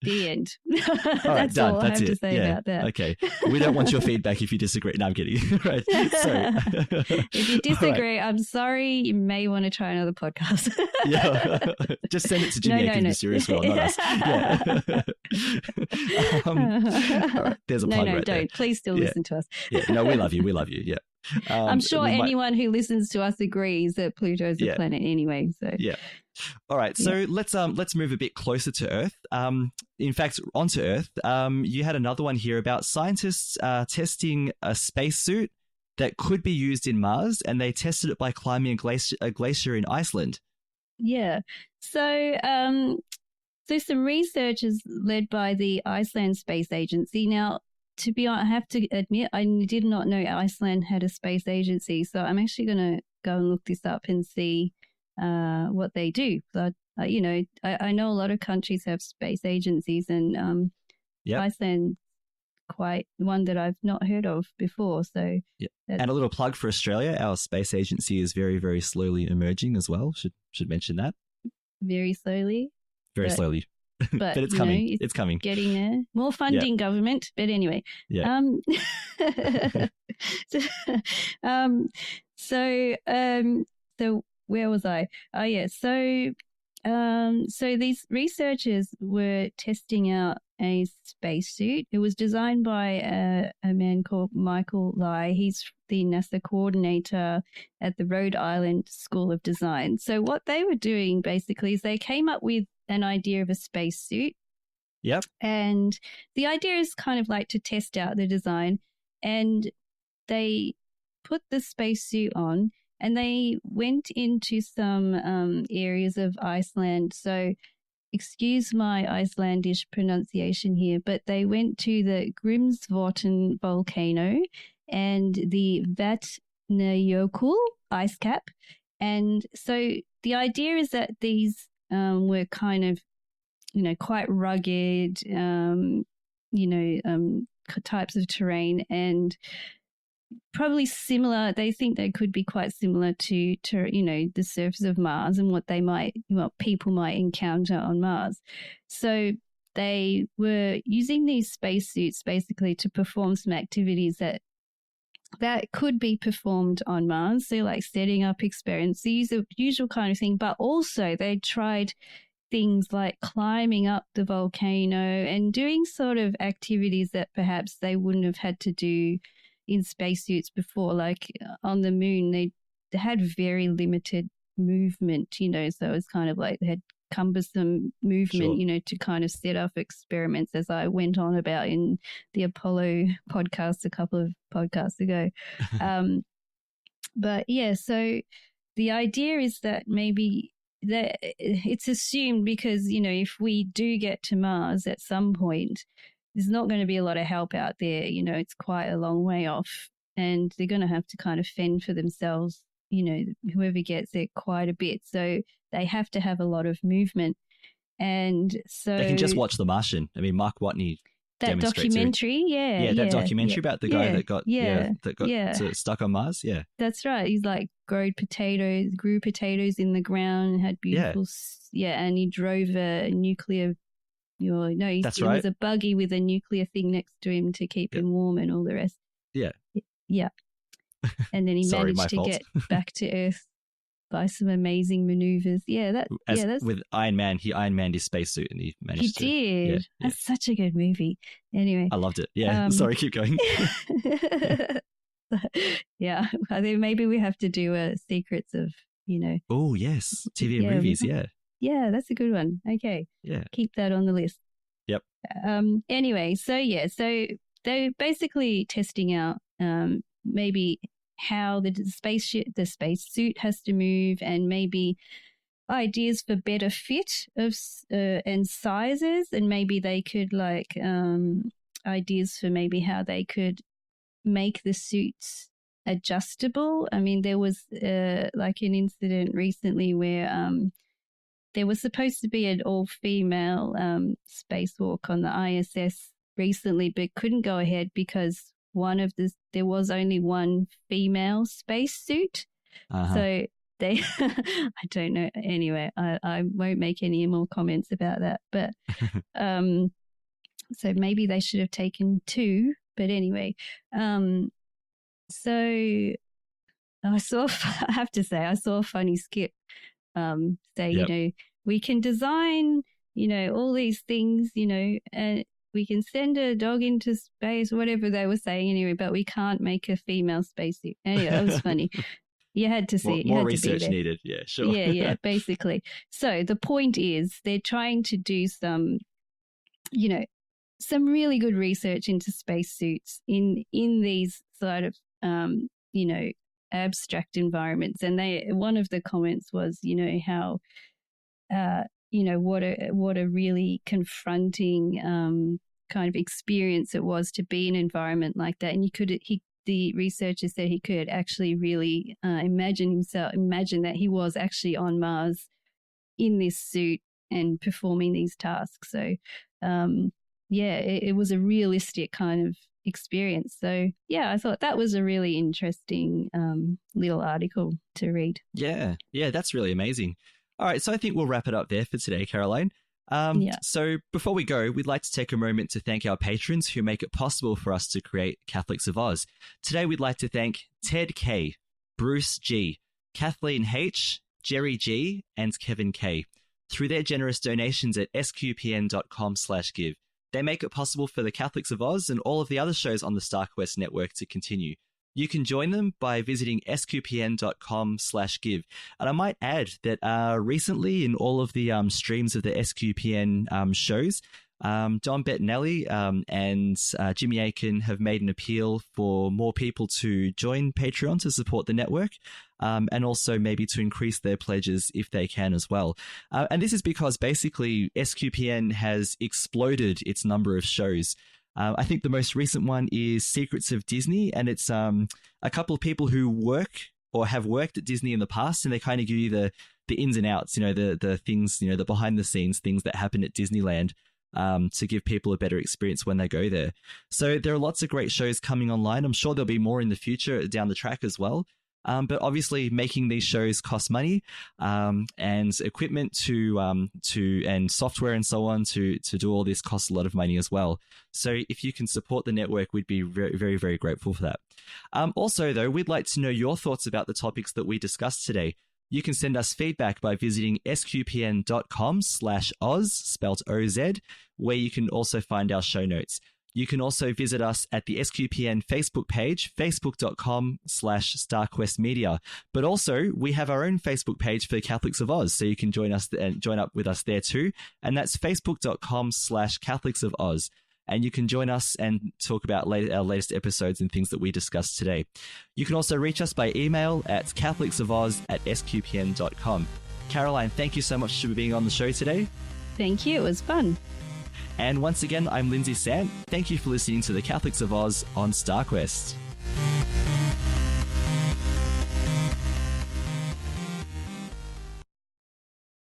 the end. All right, That's done. all That's I have it. to say about that. Okay. We don't want your feedback if you disagree. No, I'm kidding. Right. So, if you disagree, right. I'm sorry. You may want to try another podcast. Yeah. Just send it to Jimmy Akin's Mysterious World, not us. Yeah. All right. There's a plug right don't. there. Please still listen to us. Yeah. No, we love you. We love you. Yeah. I'm sure anyone who listens to us agrees that Pluto is a planet anyway. So yeah. All right. So let's move a bit closer to Earth. In fact, onto Earth. You had another one here about scientists testing a spacesuit that could be used in Mars, and they tested it by climbing a glacier in Iceland. Yeah. So some researchers led by the Iceland Space Agency. Now, to be honest, I have to admit, I did not know Iceland had a space agency. So I'm actually going to go and look this up and see what they do. But, I know a lot of countries have space agencies, and Iceland quite one that I've not heard of before. So, and a little plug for Australia. Our space agency is very, very slowly emerging as well. Should mention that. Very slowly. Very slowly. But it's coming. It's coming. Getting there. More funding, government. But anyway. Yeah. So where was I? Oh yeah. So these researchers were testing out a spacesuit. It was designed by a man called Michael Lai. He's the NASA coordinator at the Rhode Island School of Design. So what they were doing basically is they came up with an idea of a spacesuit. Yep. And the idea is kind of like to test out the design. And they put the spacesuit on, and they went into some areas of Iceland. So excuse my Icelandish pronunciation here, but they went to the Grímsvötn volcano and the Vatnajökull ice cap. And so the idea is that these were kind of, quite rugged, types of terrain, and probably similar. They think they could be quite similar to the surface of Mars and what people might encounter on Mars. So they were using these spacesuits basically to perform some activities that could be performed on Mars. So like setting up experiments, the usual kind of thing, but also they tried things like climbing up the volcano and doing sort of activities that perhaps they wouldn't have had to do in spacesuits before. Like on the moon, they had very limited movement, so it was kind of like they had cumbersome movement, Sure. To kind of set up experiments, as I went on about in the Apollo podcast a couple of podcasts ago. But yeah, so the idea is that maybe that it's assumed because, if we do get to Mars at some point, there's not going to be a lot of help out there. It's quite a long way off, and they're going to have to kind of fend for themselves, whoever gets there quite a bit. So they have to have a lot of movement. And so they can just watch The Martian. I mean, Mark Watney That demonstrate documentary, to. That documentary about the guy that got stuck on Mars. Yeah, that's right. He's like grew potatoes in the ground, had beautiful, and he drove a nuclear. It was a buggy with a nuclear thing next to him to keep him warm and all the rest. Yeah. Yeah. And then he managed to get back to Earth by some amazing maneuvers. That's with Iron Man. He Iron Manned his spacesuit and he managed to. He did. That's such a good movie. Anyway. I loved it. Yeah. Sorry, keep going. Yeah. I think maybe we have to do a Secrets of, Oh, yes. TV and movies. Yeah. Yeah, that's a good one. Okay. Yeah. Keep that on the list. Yep. Anyway, so they're basically testing out maybe how the spacesuit has to move, and maybe ideas for better fit of and sizes, and maybe they could ideas for maybe how they could make the suits adjustable. I mean, there was like an incident recently where there was supposed to be an all-female spacewalk on the ISS recently, but couldn't go ahead because there was only one female spacesuit. So they, I don't know. Anyway, I won't make any more comments about that. But so maybe they should have taken two. But anyway, so I have to say, I saw a funny skit say, we can design, all these things, and we can send a dog into space, whatever they were saying anyway, but we can't make a female spacesuit. Anyway, that was funny. You had to see it. More research needed. Yeah, sure. Yeah, basically. So the point is they're trying to do some, some really good research into spacesuits in these sort of, abstract environments. And one of the comments was, how, what a really confronting kind of experience it was to be in an environment like that. And the researcher said he could actually really imagine that he was actually on Mars in this suit and performing these tasks. So, it was a realistic kind of experience. So, I thought that was a really interesting little article to read. Yeah, that's really amazing. All right, so I think we'll wrap it up there for today, Caroline. So before we go, we'd like to take a moment to thank our patrons who make it possible for us to create Catholics of Oz. Today, we'd like to thank Ted K, Bruce G, Kathleen H, Jerry G, and Kevin K. Through their generous donations at sqpn.com/give, they make it possible for the Catholics of Oz and all of the other shows on the StarQuest network to continue. You can join them by visiting sqpn.com/give. And I might add that recently in all of the streams of the SQPN shows, Don Bettinelli and Jimmy Akin have made an appeal for more people to join Patreon to support the network, and also maybe to increase their pledges if they can as well. And this is because basically SQPN has exploded its number of shows. I think the most recent one is Secrets of Disney, and it's a couple of people who work or have worked at Disney in the past, and they kind of give you the ins and outs, the things, the behind the scenes things that happen at Disneyland, to give people a better experience when they go there. So there are lots of great shows coming online. I'm sure there'll be more in the future down the track as well. But obviously making these shows costs money, and equipment and software and so on to do all this costs a lot of money as well. So if you can support the network, we'd be very, very, very grateful for that. Also, though, we'd like to know your thoughts about the topics that we discussed today. You can send us feedback by visiting sqpn.com/Oz, spelt OZ, where you can also find our show notes. You can also visit us at the SQPN Facebook page, facebook.com/StarQuest Media. But also, we have our own Facebook page for Catholics of Oz, so you can join us and join up with us there too. And that's facebook.com/Catholics of Oz. And you can join us and talk about our latest episodes and things that we discussed today. You can also reach us by email at catholicsofOz@sqpn.com. Caroline, thank you so much for being on the show today. Thank you. It was fun. And once again, I'm Lindsay Sant. Thank you for listening to the Catholics of Oz on StarQuest.